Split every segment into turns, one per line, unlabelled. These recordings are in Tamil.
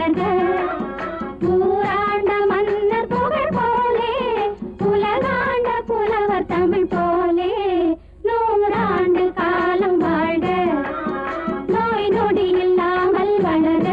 வளர்க. ஊராண்ட மன்னர் புகழ் போலே உலகாண்ட புலவர் தமிழ் போலே 100 ஆண்டு காலம் வாழ்க. நோய் நொடி இல்லாமல் வளர.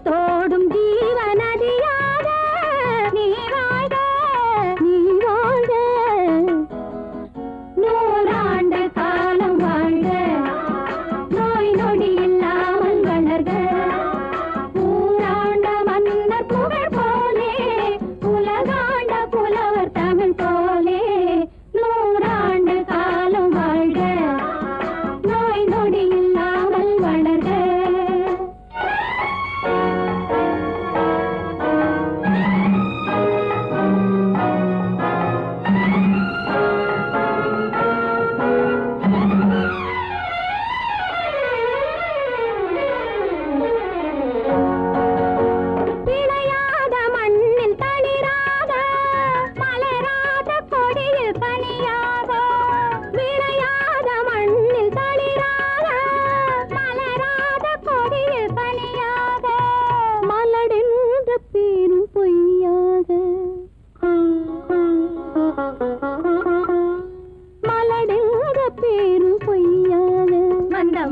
தோடும் ஜீவநதியாக நீ வாழ்க, நீ வாழ்க. 100 ஆண்டு காலம் வாழ்க. நோய் நொடி இல்லாமல் வளர்க. ஊராண்ட மன்னர் புகழ் போலே உலகாண்ட புலவர் தமிழ் போலே 100 ஆண்டு காலம் வாழ்க. நோய் நொடி இல்லாமல் வளர்க.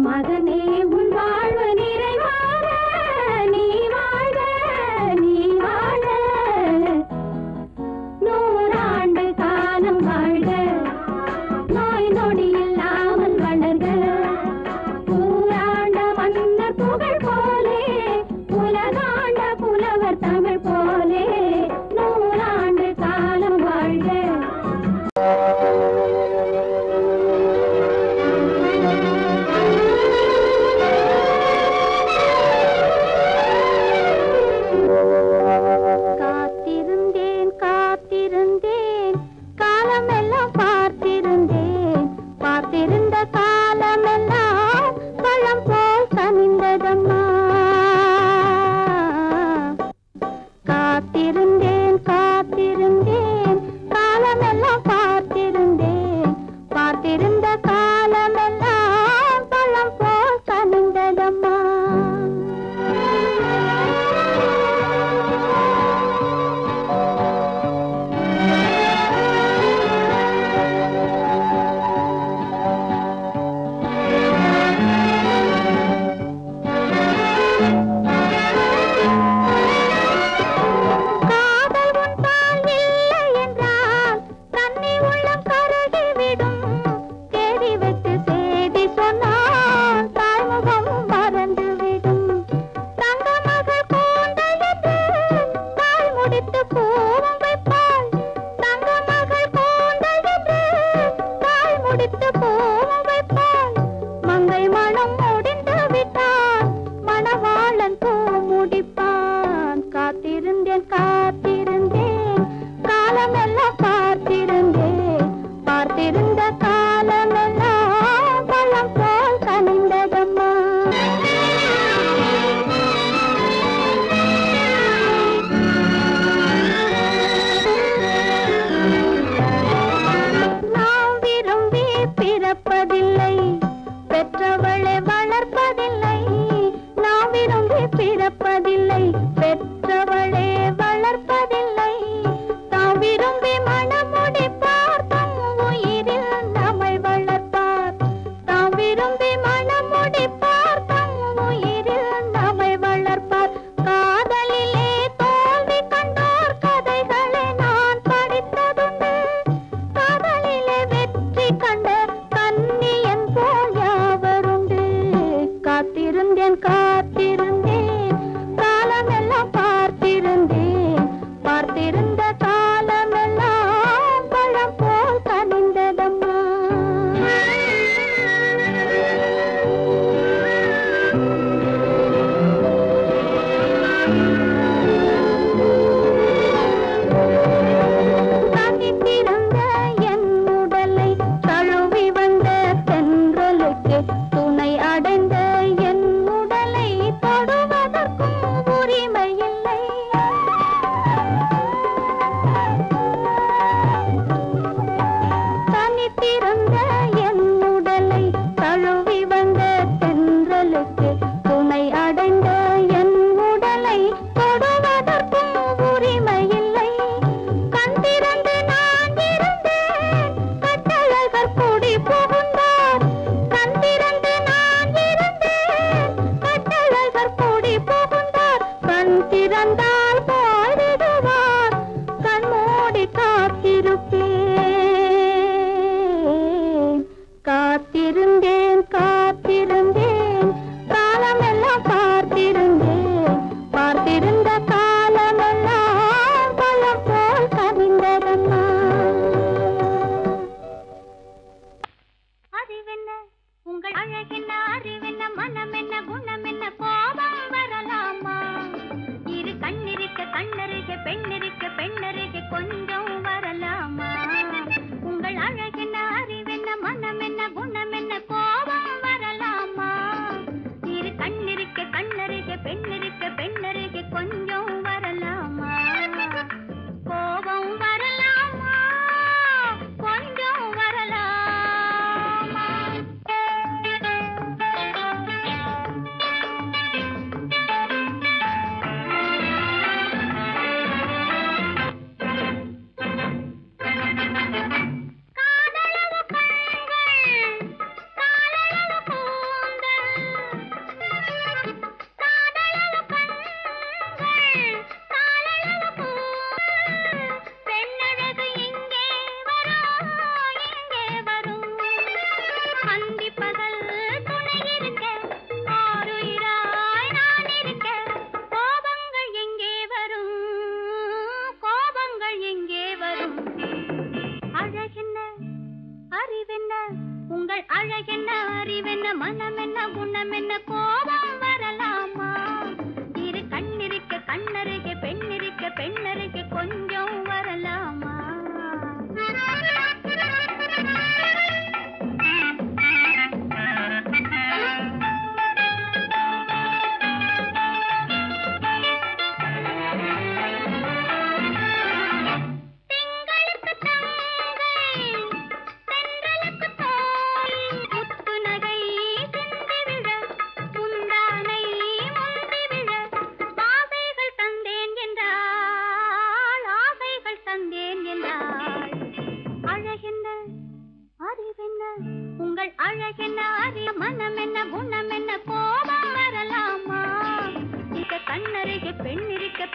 மகனே உன் வாழ்வு நிறைவாக நீ வாழ்க, நீ வாழ்க. 100 ஆண்டு காலம் வாழ்க. நோய் நொடி இல்லாமல் வளர்க. ஊராண்ட மன்னர் புகழ் போலே உலகாண்ட புலவர் தமிழ் போலே 100 ஆண்டு காலம் வாழ்க. காதலிலே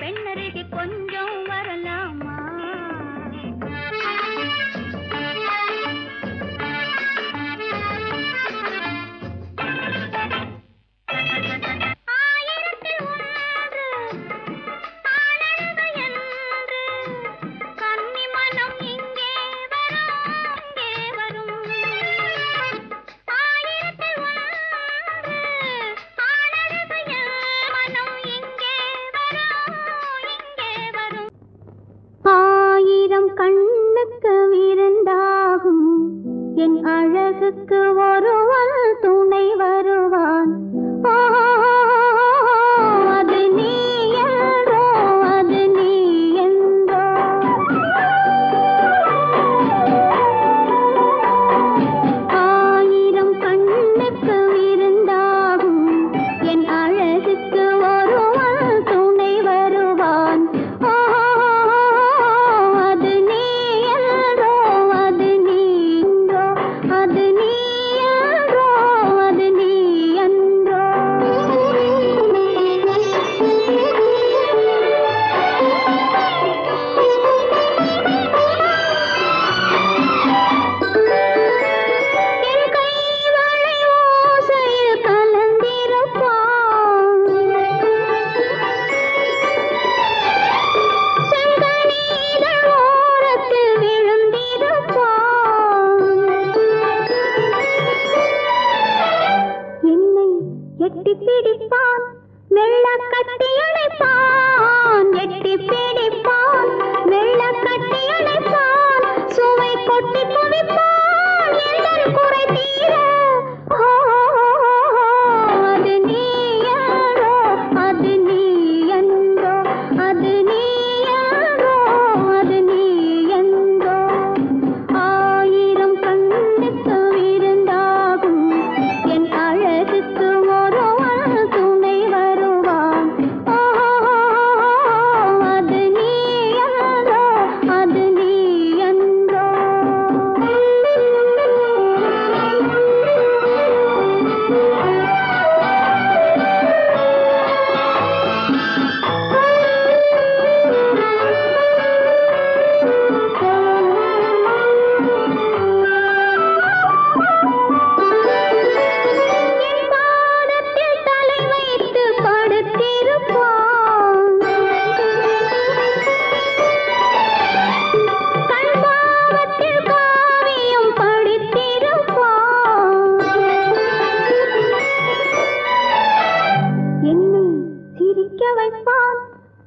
பெண்ணருகே கொஞ்சம் வரலாமா? கண்ணுக்கு விருந்தாகும் என் அழகுக்கு ஒருவன் துணை வருவான். அது நீ என்றோ, அது நீ என்றோ. ஆயிரம் கண்ணுக்கு விருந்தாகும் என் அழகுக்கு ஒருவன் துணை வருவான். எட்டி பிடிப்பான், மெல்ல கட்டி அணைப்பான். எட்டி பிடிப்பான், மெல்ல கட்டி அணைப்பான். சுவை கொட்டி குவிப்பான், எந்தன் குறை தீர. அது நீ என்றோ, அது நீ என்றோ, அது நீ என்றோ, அது நீ என்றோ. ஆயிரம் கண்ணுக்கு விருந்தாகும் என் அழகுக்கு துணை வருவான். அது நீ என்றோ, அது நீ என்றோ.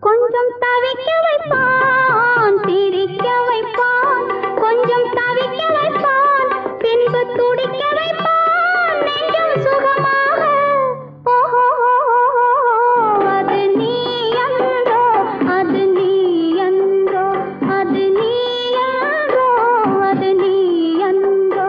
கொஞ்சம் தவிக்க வைப்பான், சிரிக்க வைப்பான். கொஞ்சம் தவிக்க வைப்பான், பின்பு துடிக்க வைப்பான் நெஞ்சம் சுகமாக. அது நீ என்றோ, அது நீ என்றோ, அது நீ என்றோ, அது நீ என்றோ.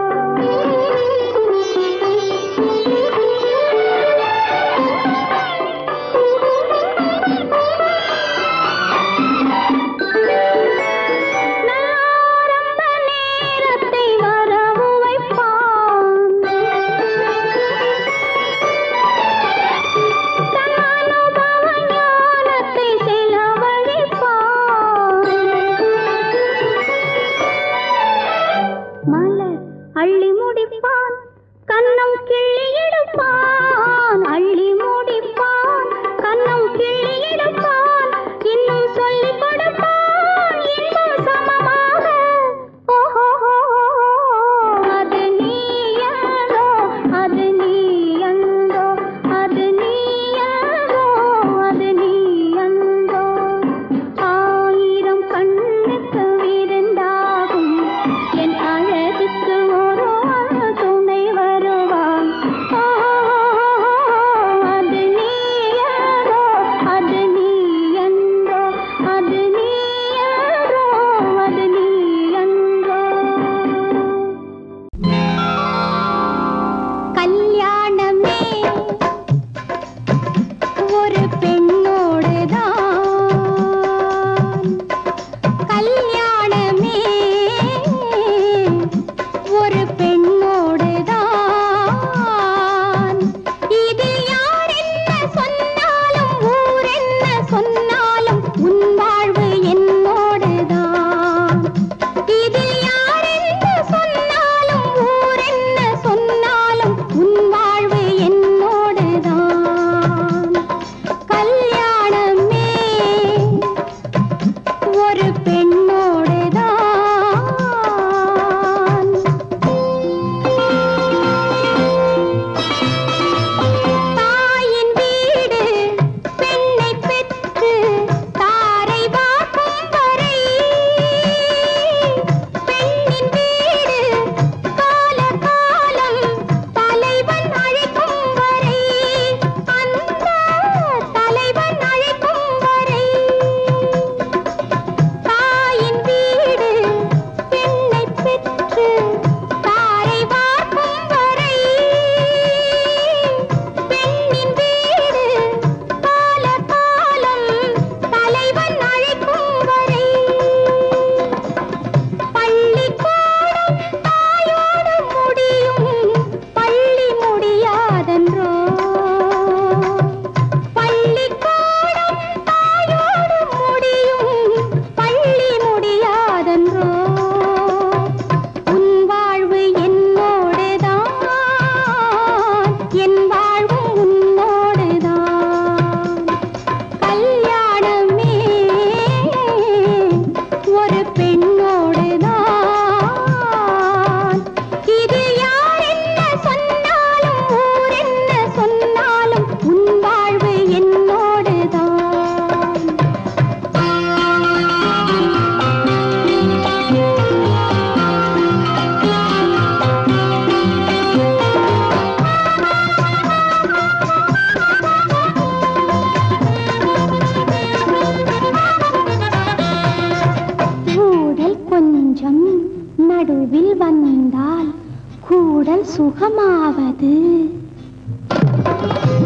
கூடல் சுகமாவது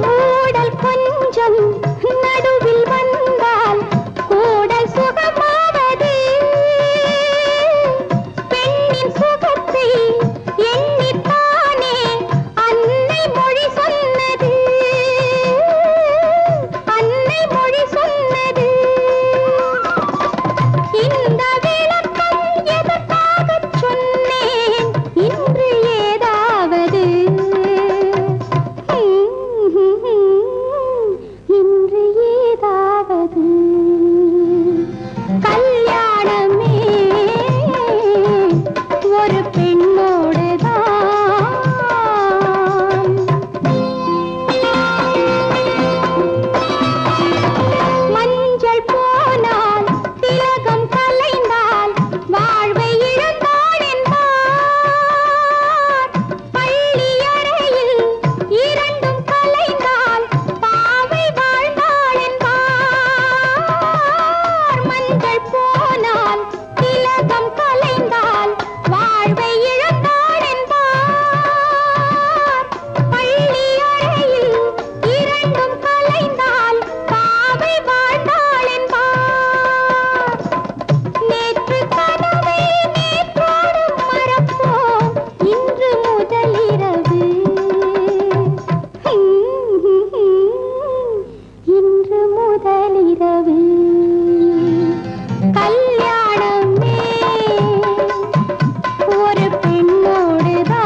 கூடல் கொஞ்சம் நடுவில் வந்தால் கூடல் சுகமாவது பெண்ணின் சுகத்தை எண்ணித்தானே அன்னை மொழி சொன்னது அன்னை மொழி சொன்னது இந்த விளக்கம் எதற்காகச் சொன்னேன் இன்று ஏதாவது இன்று ஏதாவது கல்யாணமே ஒரு பெண்ணோடுதான் மஞ்சள் போனால் திலகம் கலைந்தால் வாழ்வை இழந்தாள் என்பார் பள்ளி அறையில் இரண்டும் கலைந்தால் பாவை வாழ்ந்தாள் என்பார் மஞ்சள் போனால் திலகம் கலைந்தால் வாழ்வை இழந்தாள் என்பார் பள்ளி அறையில் இரண்டும் கலைந்தால் பாவை வாழ்ந்தாள் என்பார் நேற்று கனவை நேற்றோடு மறப்போம் இன்று முதலிரவு இன்று முதலிரவு கல்யாணமே ஒரு பெண்ணோடுதான்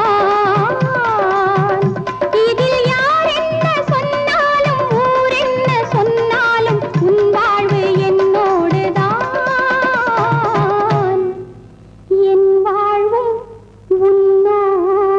இதில் யார் என்ன சொன்னாலும் ஊர் என்ன சொன்னாலும் உன் வாழ்வு என்னோடுதான் என் வாழ்வும் உன்னோடுதான்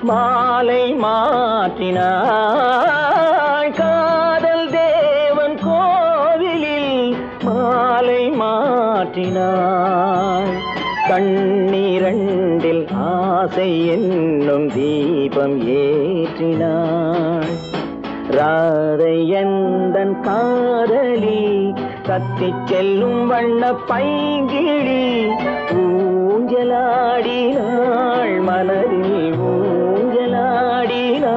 மாலை மாற்றினாள் காதல் தேவன் கோவிலில் மாலை மாற்றினாள் கண்ணீரண்டில் ஆசை என்னும் தீபம் ஏற்றினாள் ராதை எந்தன் காதலி கத்திச் செல்லும் வண்ண பைங்கிழி ஊஞ்சலாடினாள் மனதில் ஊஞ்சலாடினாள்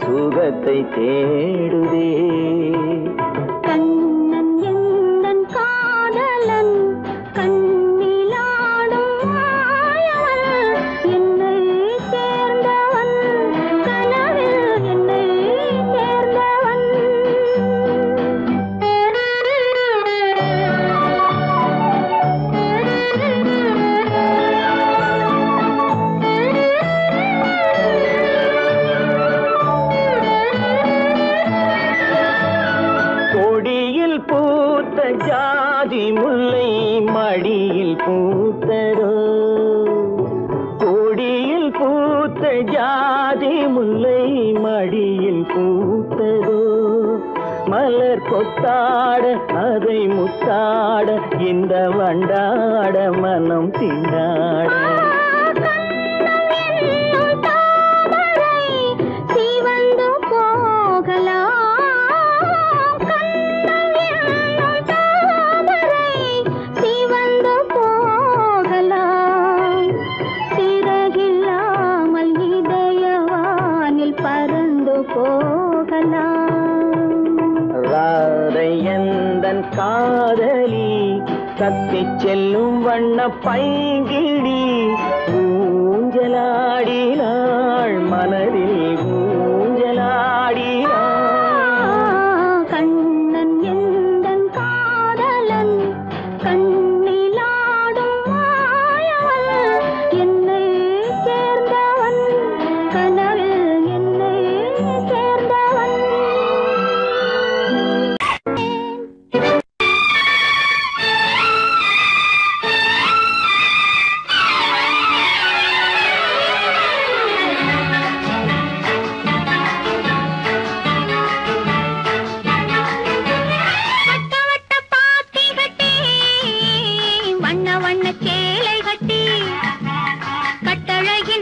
சுகத்தை தேடுதே
கண்ணன் எந்தன் காதலன் கண்ணிலாடும் மாயவன் என்னை சேர்ந்தவன் கனவில் என்னை சேர்ந்தவன்
பூத்த ஜாதி முல்லை மடியில் பூத்ததோ கொடியில் பூத்த ஜாதி முல்லை மடியில் பூத்ததோ மலர் கொத்தாட அதை முத்தாட இந்த வண்டாட மனம் திண்டாட ராதை எந்தன் காதலி கத்திச் செல்லும் வண்ண பைங்கிழி ஊஞ்சலாடினாள் மனதில் ஊஞ்சலாடினாள்
கண்ணன் எந்தன் காதலன் கண்ணிலாடும் மாயவன் என்னை சேர்ந்தவன் கனவில் என்னை சேர்ந்தவன்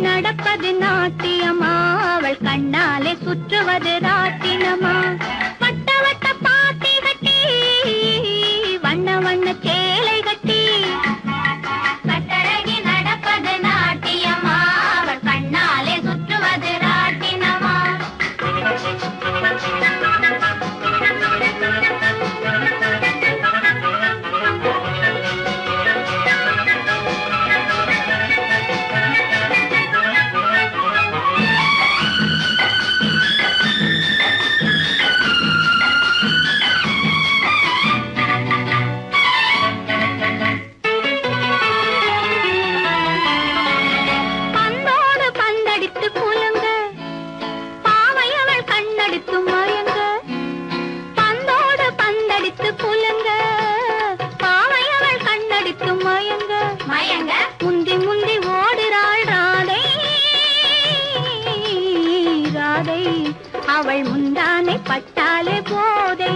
நடப்பது நாட்டியமா அவள் கண்ணாலே சுற்றுவது ராட்டினமா வட்ட வட்ட பாத்தி கட்டி வண்ண வண்ண சேலை கட்டி கட்டழகி நடப்பது நாட்டியமா அவள் கண்ணாலே சுற்றுவது ராட்டினமா முந்தி முந்தி ஓடுறாள் ராதை ராதை அவள் முந்தானை பட்டாலே போதை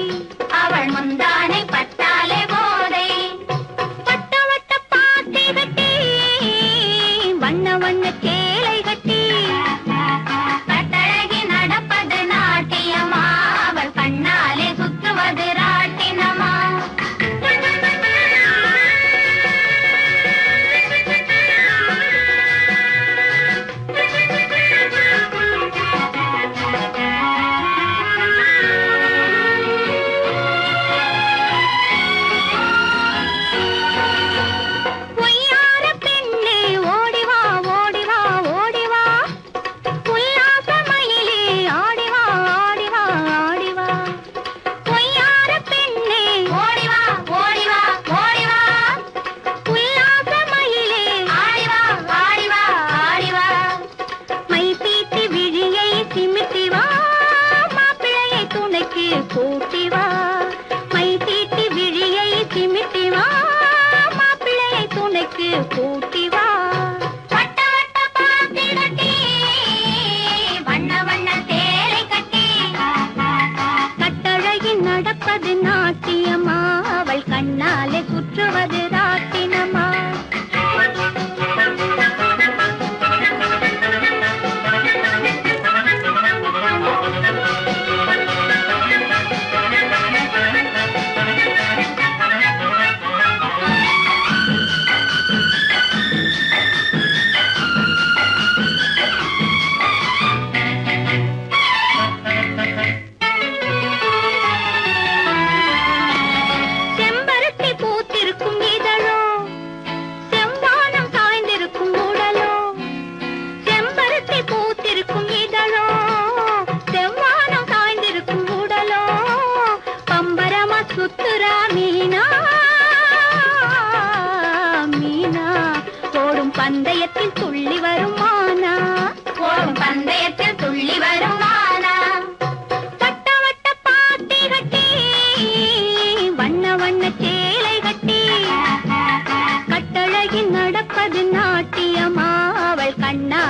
அவள் முந்தானை பட்டாலே போதை வட்ட வட்ட பாத்தி கட்டி வண்ண வண்ண சேலை கட்டி கட்டழகி நடப்பது நாட்டியமா அவள்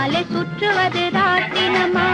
பின்னாலே சுற்றுவது ராட்டினமா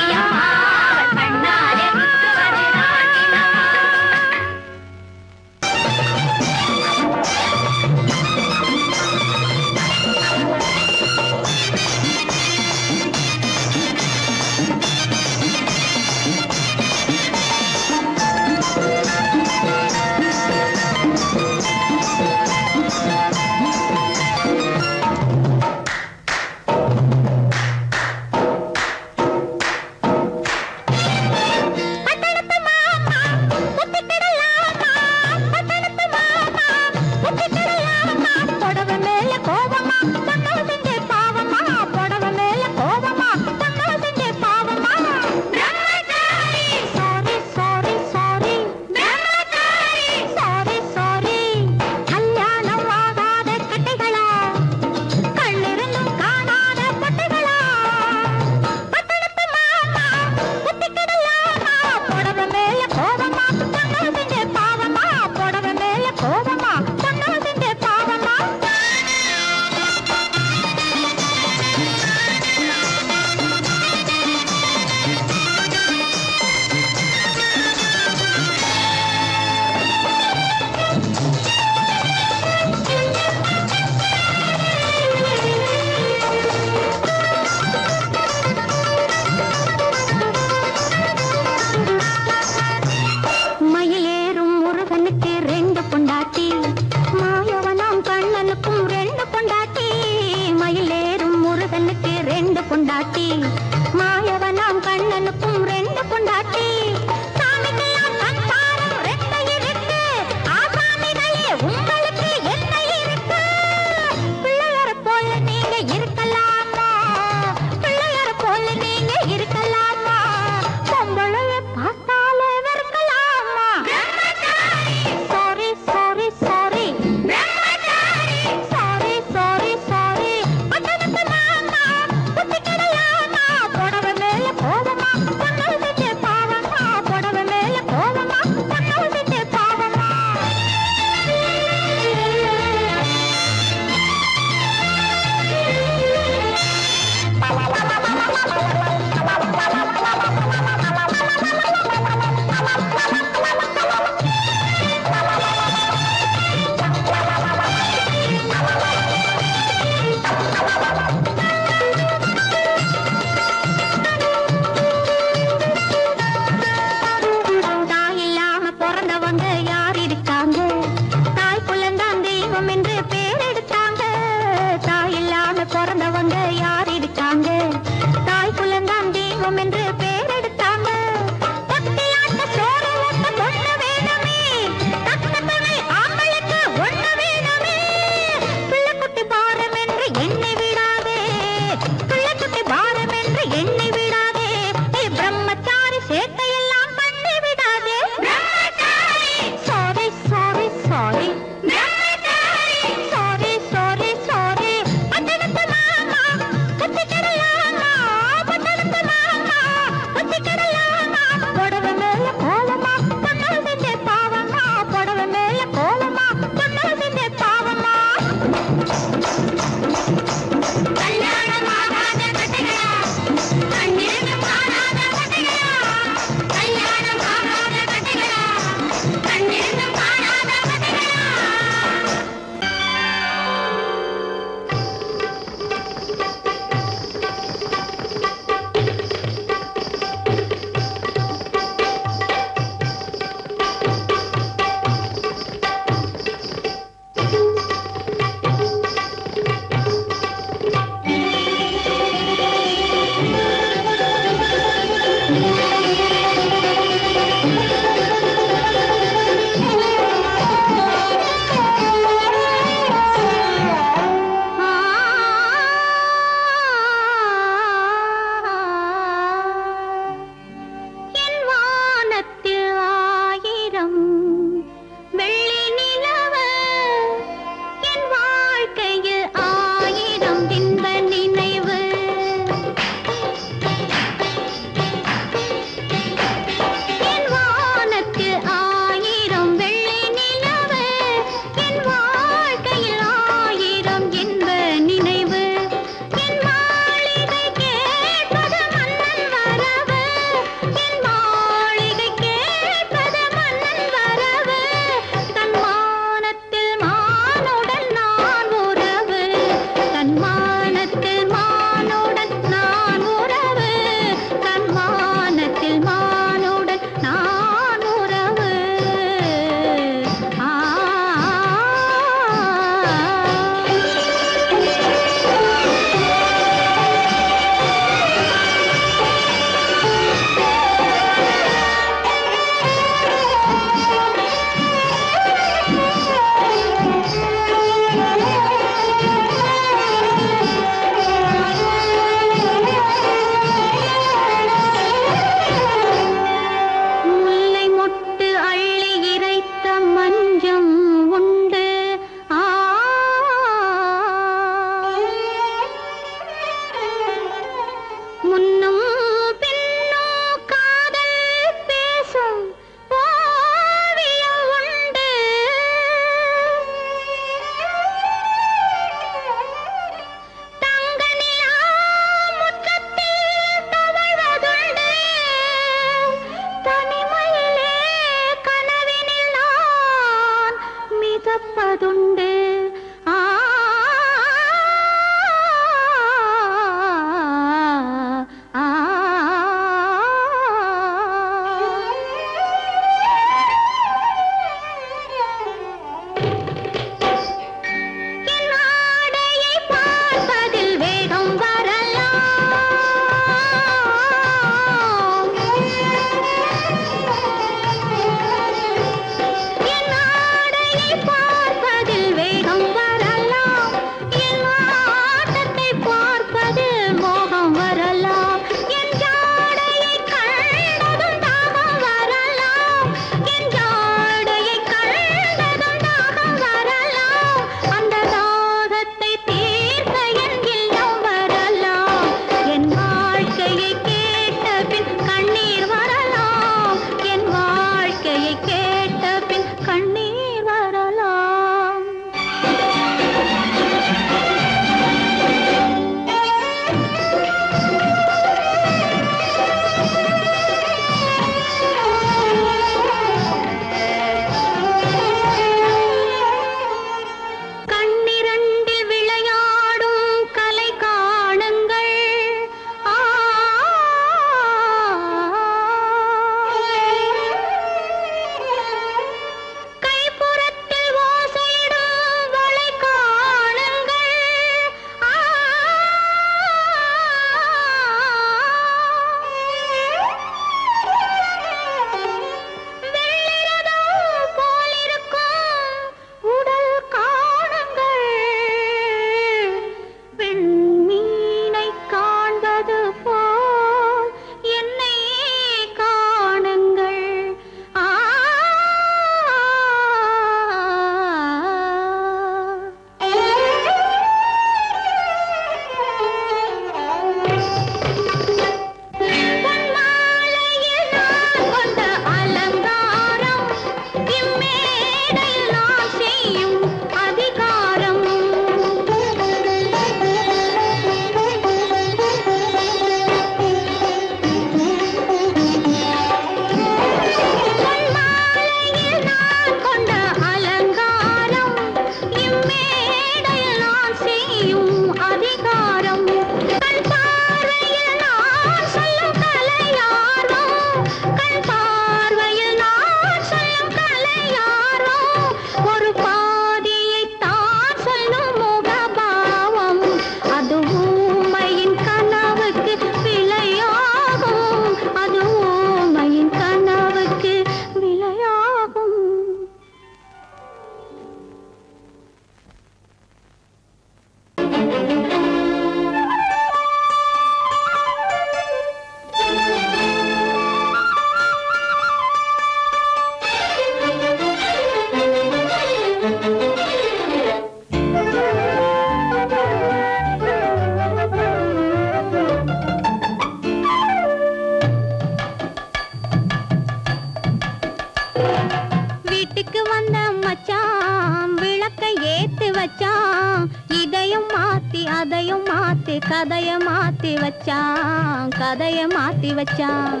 வீட்டுக்கு வந்த மச்சான் விளக்கை ஏத்தி வச்சான். இதையும் மாத்தி அதையும் மாத்தி கதைய மாத்தி வச்சான், கதைய மாத்தி வச்சான்.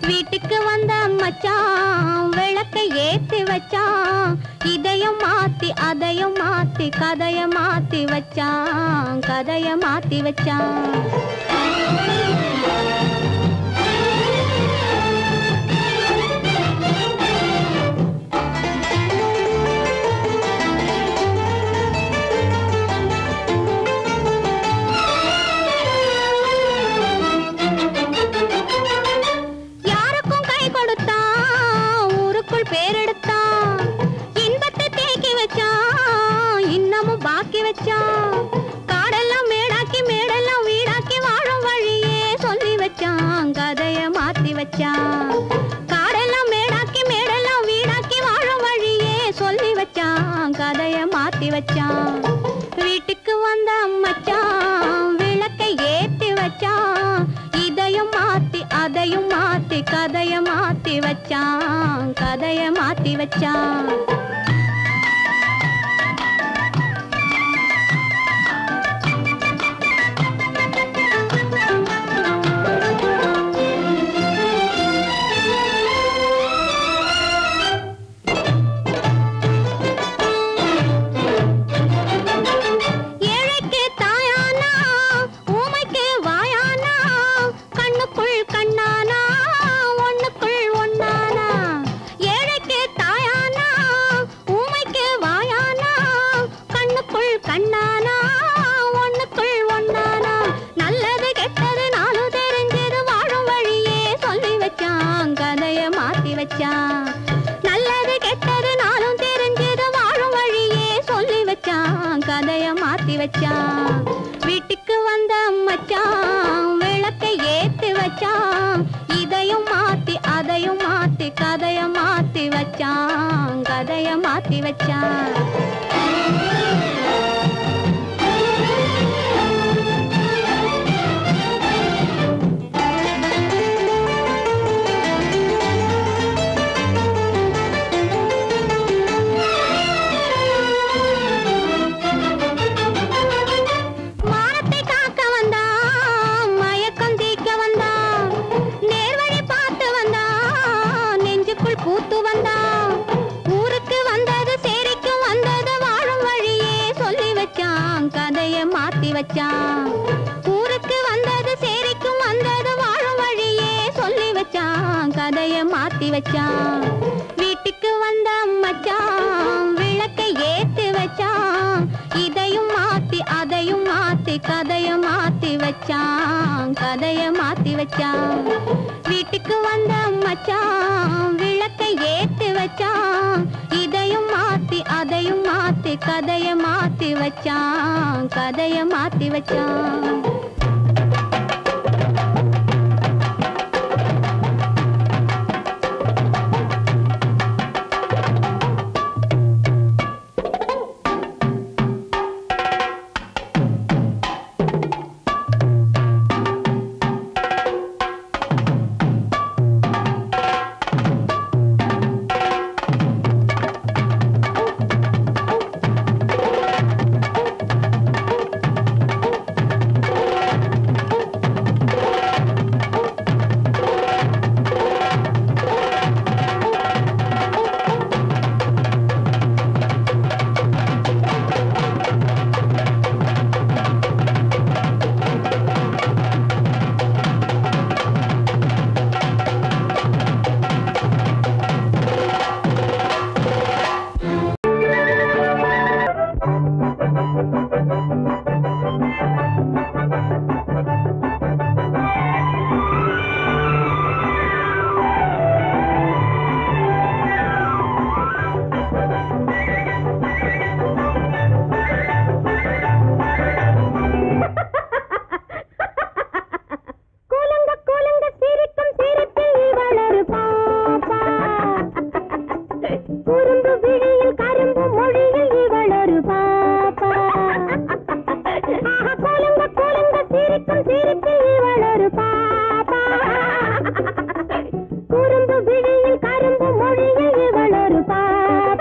வீட்டுக்கு வந்த மச்சான் விளக்கை ஏத்தி வச்சான். இதையும் மாத்தி அதையும் மாத்தி கதைய மாத்தி வச்சான், கதைய மாத்தி வச்சான். காடெல்லாம் மேடாக்கி மேடெல்லாம் வீடாக்கி வாழும் வழியே சொல்லி வச்சான், கதைய மாத்தி வச்சான். காடெல்லாம் மேடாக்கி மேடெல்லாம் வீடாக்கி வாழும் வழியே சொல்லி வச்சான், கதைய மாத்தி வச்சான். வீட்டுக்கு வந்த மச்சான் விளக்கை ஏத்தி வச்சான். இதையும் மாத்தி அதையும் மாத்தி கதைய மாத்தி வச்சான், கதைய மாத்தி வச்சான். நல்லது கெட்டது நாளும் தெரிஞ்சது வாழும் வழியே சொல்லி வச்சான், கதைய மாத்தி வச்சான். வீட்டுக்கு வந்த மச்சான் விளக்கை ஏத்தி வச்சான். இதையும் மாத்தி அதையும் மாத்தி கதைய மாத்தி வச்சான், கதைய மாத்தி வச்சான். பூத்து வந்தா ஊருக்கு வந்தது சேரிக்கும் வந்தது வாழும் வழியே சொல்லி வச்சான், கதைய மாத்தி வச்சான். ஊருக்கு வந்தது சேரிக்கும் வந்தது வாழும் வழியே சொல்லி வச்சான், கதைய மாத்தி வச்சான். வீட்டுக்கு வந்த மச்சான் விளக்கை ஏத்தி வச்சான். இதையும் மாத்தி அதையும் மாத்தி கதைய மாத்தி வச்சான், கதைய மாத்தி வச்சான். வீட்டுக்கு வந்த மச்சான் விளக்கை ஏத்தி வச்சான். இதையும் மாத்தி அதையும் மாத்தி கதைய மாத்தி வச்சான், கதைய மாத்தி வச்சான். குறும்பு விழியில் கரும்பு மொழியில் இவளொரு பாப்பா.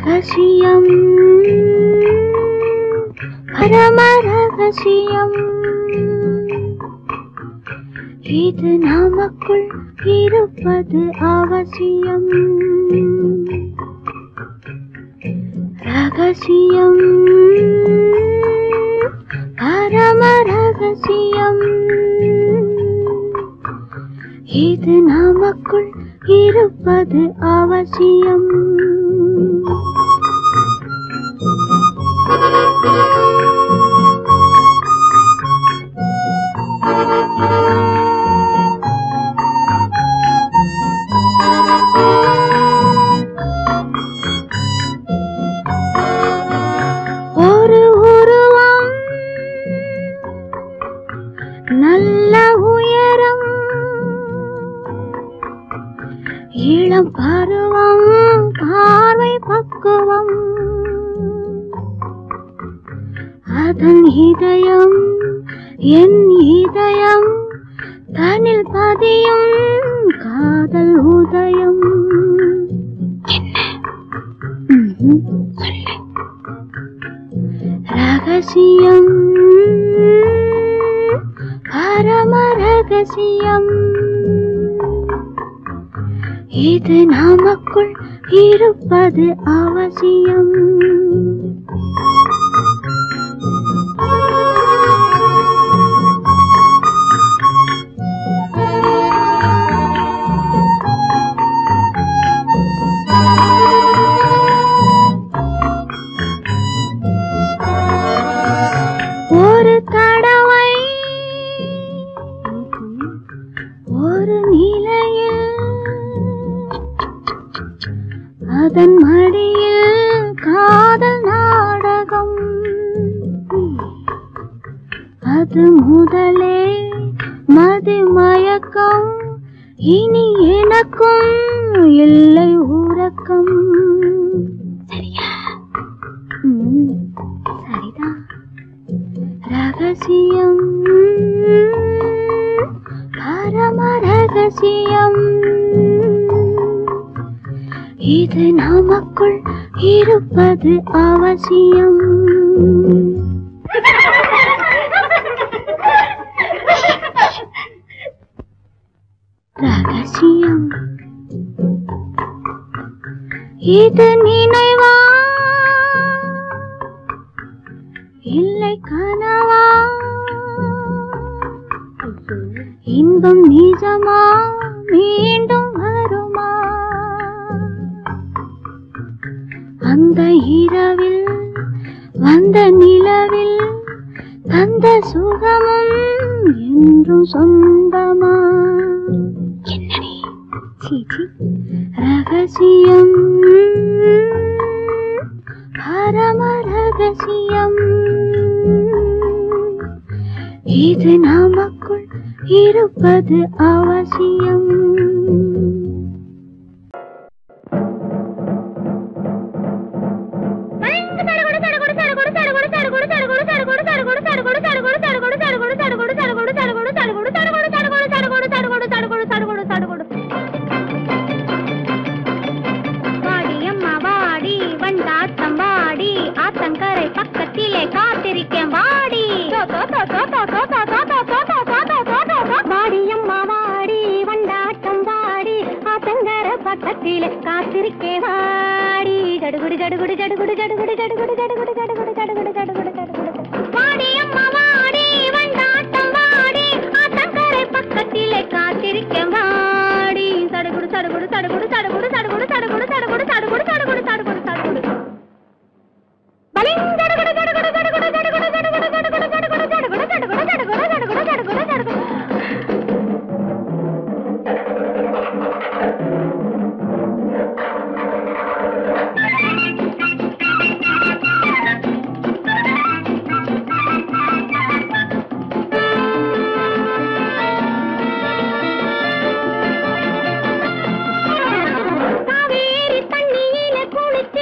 ரகசியம் பரம ரகசியம் இது நமக்குள் இருப்பது அவசியம் ரகசியம் பரம ரகசியம் இது நமக்குள் இருப்பது அவசியம் ஒரு உருவம் நல்ல உயரம் இளம் பருவம் பார்வை பக்குவம் அதன் இதயம் என் இதயம் தனில் பதியும் காதல் உதயம் ரகசியம் பரம ரகசியம் இது நமக்குள் இருப்பது அவசியம் ஒரு தடவை ஒரு நிலையில் அதன் மடியில் காதல் நாடகம் அது முதலே மதிமயக்கம் இனி எனக்கும் இல்லை உறக்கம் சரியா சரிதான் ரகசியம் பரம ரகசியம் இது நமக்குள் இருப்பது அவசியம் ரகசியம் இது நினைவா இல்லை கனவா இன்பம் நிஜமா மீண்டும் வருமா அந்த இரவில் வந்த நிலவில் தந்த சுகமும் என்றும் சொந்தமா என்னடி சீச்சி ரகசியம் பரம ரகசியம் இது நமக்குள் இருப்பது அவசியம் ஆத்தங்கரை பக்கத்திலே காத்திருக்கேன் வாடி வாடியம்மா வாடி வண்டாட்டம் வாடி ஆத்தங்கரை பக்கத்திலே காத்திருக்கேன் வாடி ஜடுகுடு ஜடுகுடு ஜடுகுடு ஜடுகுடு ஜடுகுடு ஜடுகுடு ஜடுகுடு ஜடுகுடு ஜடுகுடு ஜடுகுடு வாடியம்மா வாடி வண்டாட்டம் வாடி ஆத்தங்கரை பக்கத்திலே காத்திருக்கேன் வாடி சடுகுடு சடுகுடு சடுகுடு சடுகுடு சடுகுடு சடுகுடு சடுகுடு சடுகுடு சடுகுடு சடுகுடு சடுகுடு காவேரி தண்ணியில குளிக்க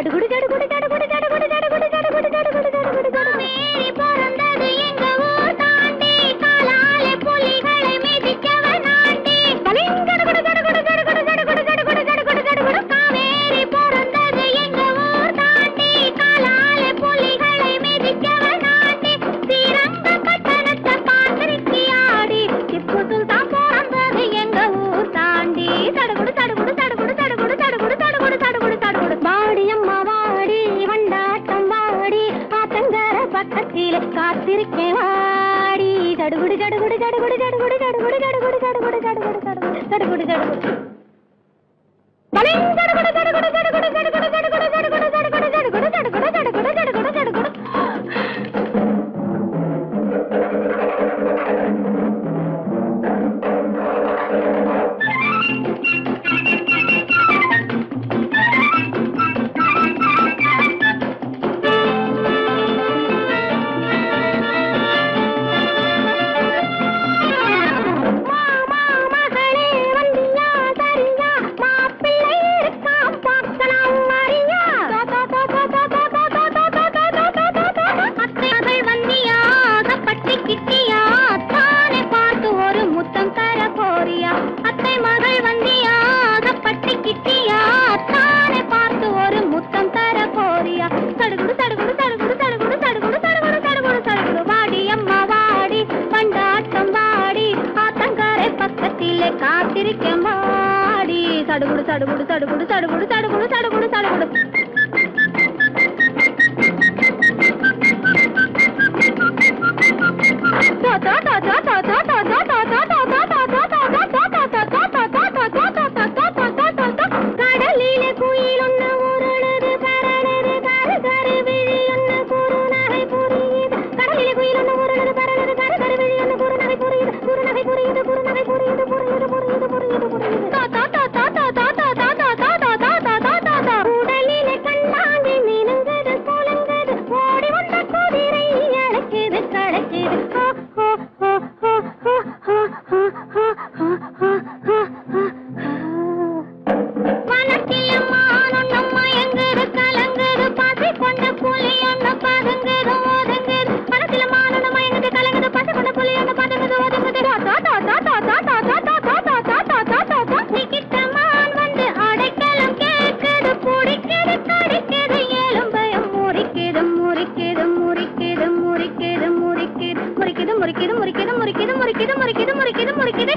சடுகுடு சடுகுடு சடுகுடு சடுகுடு சடுகுடு சடுகுடு சடுகுடு சடுகுடு காவேரி பிறந்தது எங்க ஊர் தாண்டி காலாலே புலிகளை மிதிக்கவன் ஆண்டி சடுகுடு சடுகுடு சடுகுடு சடுகுடு சடுகுடு சடுகுடு சடுகுடு காவேரி பிறந்தது எங்க ஊர் தாண்டி காலாலே புலிகளை மிதிக்கவன் ஆண்டி ஸ்ரீரங்க பட்டணத்தை பார்த்திருக்கி ஆடி திப்பு சுல்தான் பிறந்தது எங்க ஊர் தாண்டி சடுகுடு சடுகுடு சடுகுடு சடுகுடு சடுகுடு சடுகுடு சடுகுடு சடுகுடு வாடி அம்மா வாடி வண்டாட்டம் வாடி ஆத்தங்கர பக்கத்தில காத்திருக்கேன் வாடி சடுகுடு சடுகுடு சடுகுடு சடுகுடு சடுகுடு சடுகுடு சடுகுடு சடுகுடு சடுகுடு சடுகுடு சடுகுடு பலிங் சடுகுடு சடுகுடு சடுகுடு சடுகுடு சடுகுடு சடுகுடு சடுகுடு சடுகுடு சடுகுடு சடுகுடு சடுகுடு சடுகுடு காத்திருக்கேன் வாடி சடுகுடு சடுகுடு சடுகுடு சடுகுடு சடுகுடு சடுகுடு சடுகுடு கடலிலே குயில் ஒண்ணு உருளுது பரடுது கரு கரு விழி ஒண்ணு குறுநகை புரியுது கடலிலே குயில் ஒண்ணு உருளுது பரடுது கரு கரு விழி ஒண்ணு குறுநகை புரியுது குறுநகை புரியுது குறுநகை புரியுது புரியுது புரியுது புரியுது புரியுது உடலிலே கண்ணாங்கி மினுங்குது குலுங்குது ஓடி வந்த குதிரை அழைக்குது கழைக்குது வனத்தில மானொன்னு மயங்குது கலங்குது பாசி கொண்ட புலி ஒண்ணு பதுங்குது ஒதுங்குது வனத்தில மானொன்னு மயங்குது கலங்குது பாசி கொண்ட புலி ஒண்ணு பதுங்குது ஒதுங்குது நிக்கிட்டமான் வந்து அடைக்கலம் கேட்குது பிடிக்குது கடிக்குது எலும்பயம் முறிக்குது முறிக்குது முறிக்குது முறிக்குது முறிக்குது முறிக்குது முறிக்குது முறிக்குது முறிக்குது முறிக்குது முறிக்குது முறிக்குது முறிக்குது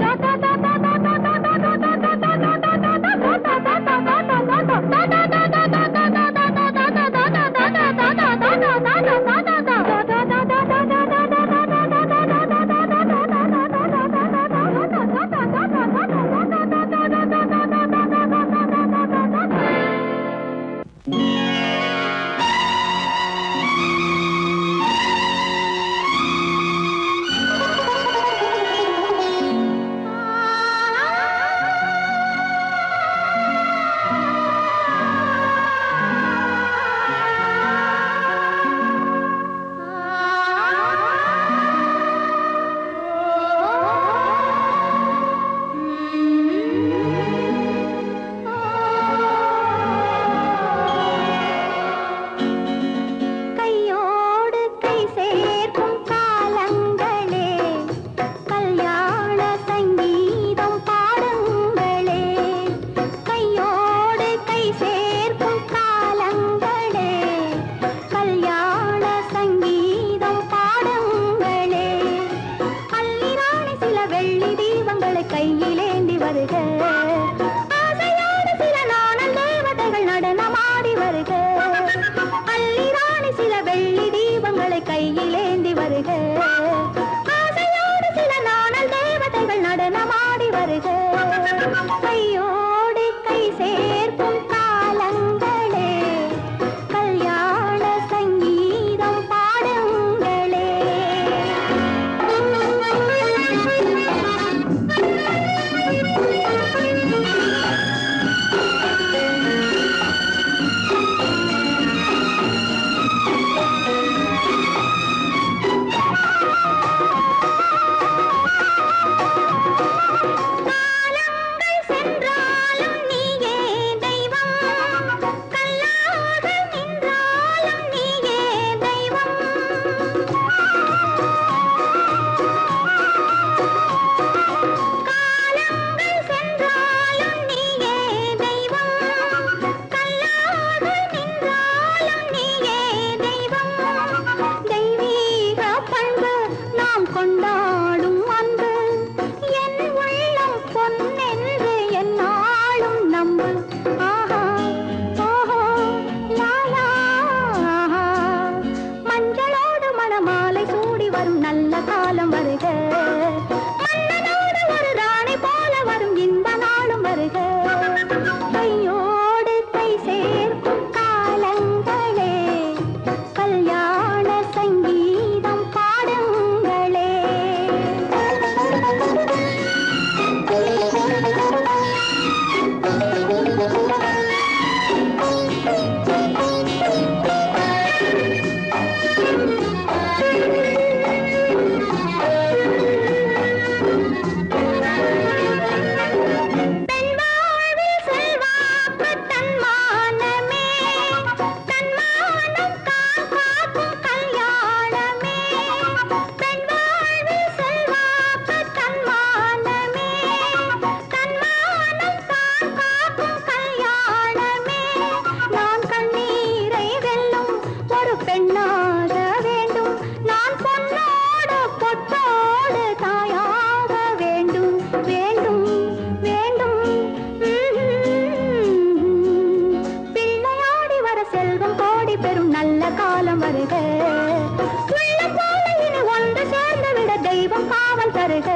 வருக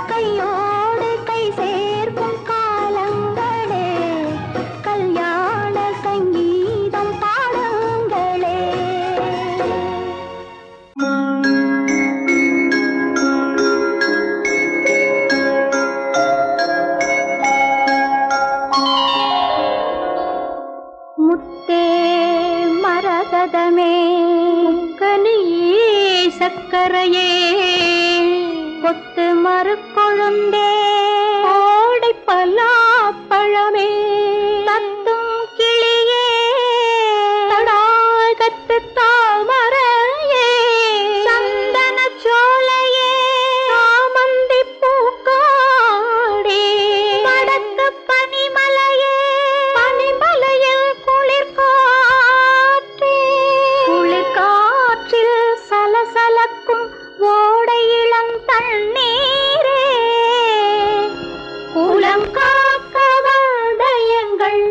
கையோடு கை சேர்க்கும் காலங்களே கல்யாண சங்கீதம் பாடுங்களே. முத்தே மரகதமே கனியே சக்கரையே கொத்து மறுக்கொழுந்தே ஓடை பலாப்பழமே தத்தும் கிளியே தடாகத்து தாமரையே சந்தன சோலையே சாமந்தி பூக்காடே வடக்கு பனிமலையே பனிமலையில் குளிர்காற்றில் சலசலக்கும் ஓடை இளம் தண்ணீரே குலம் காக்க வந்தயங்கள்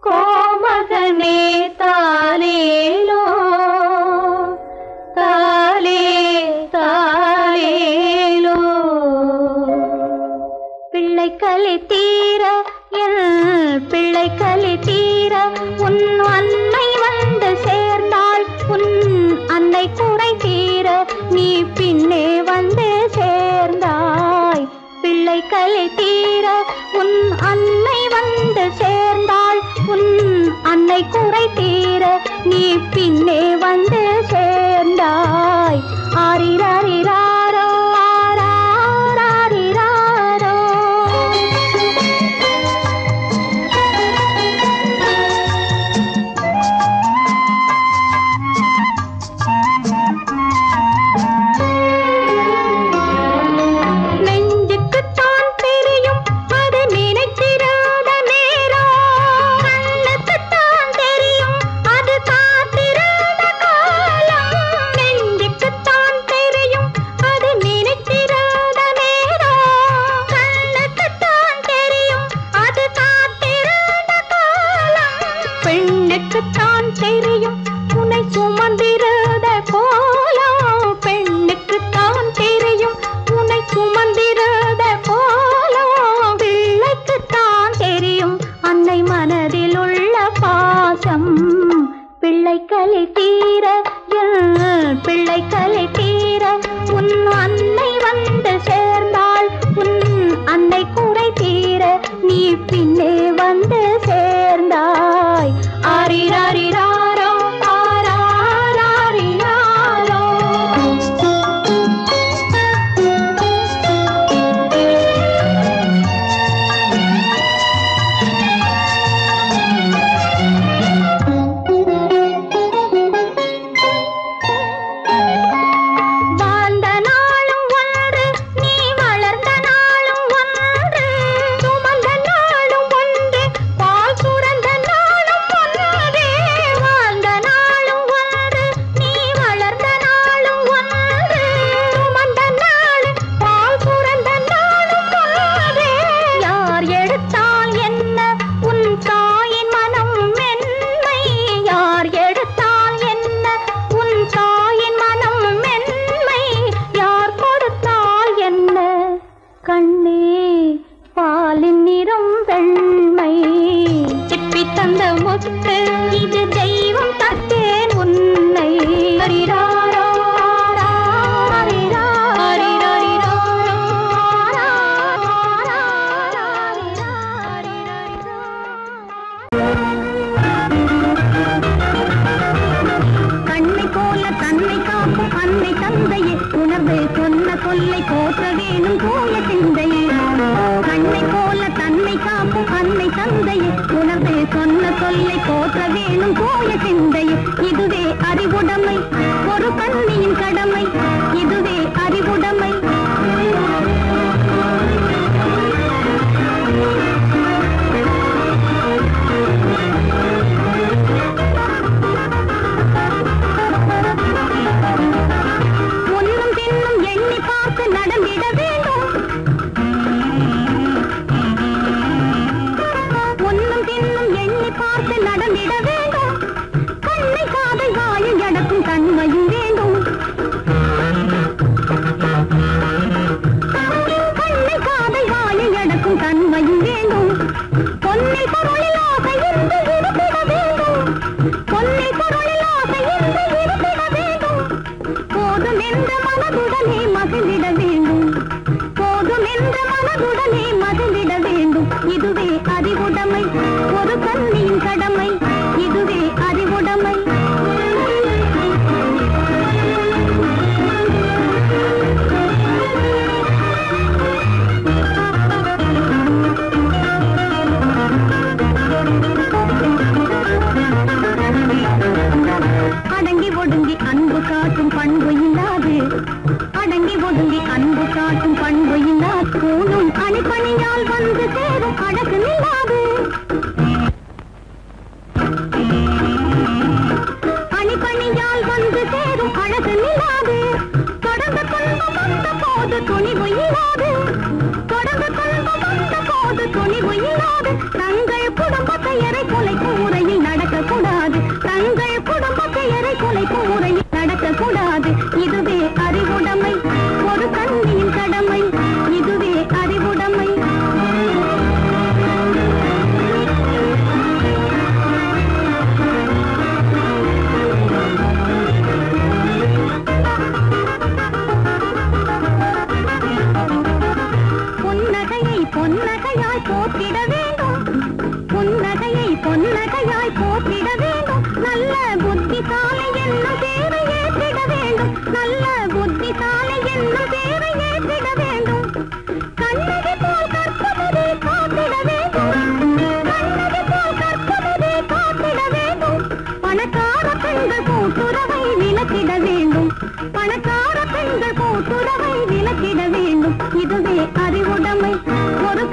கோமகனே தாலேலோ தாலே தாலேலோ. பிள்ளை கலி தீர என் பிள்ளை கலி தீர உன் அன்னை வந்து சேர்ந்தாள் உன் அன்னை குறை தீர நீ பின்னே வந்து சேர்ந்தாய். பிள்ளை கலி தீர உன் அன்னை வந்து சேர்ந்தாள் உன் அன்னை குறை தீர நீ பின்னே வந்து சேர்ந்தாய். ஆரிராரிராரோ ஆராரிராரோ. நெஞ்சுக்குத்தான் தெரியும் அது நினைத்திராத நேரம் கண்ணுக்குத்தான் தெரியும் அது காத்திராத காலம். நெஞ்சுக்குத்தான் தெரியும் அது நினைத்திராத நேரம் கண்ணுக்குத்தான் தெரியும் அது காத்திராத காலம். பெண்ணுக்குத்தான் தெரியும் உன்னை சுமந்திராத கோலம் பெண்ணுக்குத்தான் தெரியும் உன்னை சுமந்திராத கோலம். பிள்ளைக்குத்தான் தெரியும் அன்னை மனதில் உள்ள பாசம். பிள்ளை கலி தீர என் பிள்ளை கலி தீர உன் அன்னை வந்து சேர்ந்தாள் உன் அன்னை குறை தீர நீ பின்னே வந்து சேர்ந்தாய். ஆரிராரிராரோ ஆராரிராரோ. வாழ்ந்த நாளும் ஒன்று நீ வளர்ந்த நாளும் ஒன்று சுமந்த நாளும் ஒன்று பால் சுரந்த நாளும் ஒன்றே. வாழ்ந்த நாளும் ஒன்று நீ வளர்ந்த நாளும் ஒன்று சுமந்த நாளும் பால் சுரந்த நாளும் ஒன்றே. யார் எடுத்தால் என்ன உன் தாயின் மனம் மென்மை யார் எடுத்தால் என்ன உன் தாயின் மனம் மென்மை யார் கொடுத்தால் என்ன கண்ணே பாலின் நிறம் வெண்மை. சிப்பி தந்த முத்து இது தெய்வம் தத்தேன் உன்னை. ஹரிராரோ ஆராரிரா ஹரிராரிரோ ஆராரிராரிரா. கண்ணை போல தன்னை காக்கும் அன்னை தந்தையே உணர்வு சொன்ன சொல்லை போற்ற வேணும் போய சிந்தையே. கண்ணை போல தன்னை காக்கும் அன்னை தந்தையே உணர்வு சொன்ன சொல்லை போற்ற வேணும் போய சிந்தையே. இதுவே அறிவுடைமை ஒரு கண்ணியின் கடமை இதுவே அறிவுடைமை. ஒன்னும் பின்னும் எண்ணி பார்த்து நடந்திட வேண்டும் ஒன்னும் பின்னும் எண்ணி பார்த்து நடந்திட வேண்டும். கண்ணை காதை வாயை அடக்கும் தன்மையும் வேண்டும். காட்டும் பண்பு இல்லா கூணும் அணிப்பணியால் வந்து சேரும் அழகு நில்லாது அணிப்பணியால் வந்து சேரும் அழகு நில்லாது தொடர்ந்து துன்பம் வந்த போது துணிவு இல்லாது தொடர்ந்து துன்பம் வந்த போது துணிவு இல்லாது தங்கள் குடும்ப பெயரை குலைக்கும் முறையில் நடக்கக்கூடாது தங்கள் குடும்ப பெயரை குலைக்கும் முறையில் நடக்கக்கூடாது இதுவே அறிவுடைமை ஒரு கண்ணியின் கடமை இதுவே அறிவுடைமை புன்னகையை பொன்னகையாய் போற்றிட வேண்டும் புன்னகையை பொன்னகையாய் போற்றிட வேண்டும் நல்ல புத்திசாலை என்னும் பேரை ஏற்றிட வேண்டும் நல்ல புத்திசாலை என்னும் பேரை ஏற்றிட வேண்டும் கண்ணகி போல் கற்பவரே காத்திட வேண்டும் கண்ணகி போல் கற்பவரே காத்திட வேண்டும் பணக்கார பெண்கள் கூட்டுறவை விலக்கிட வேண்டும் பணக்கார பெண்கள் கூட்டுறவை விலக்கிட வேண்டும் இதுவே அறிவுடைமை ஒரு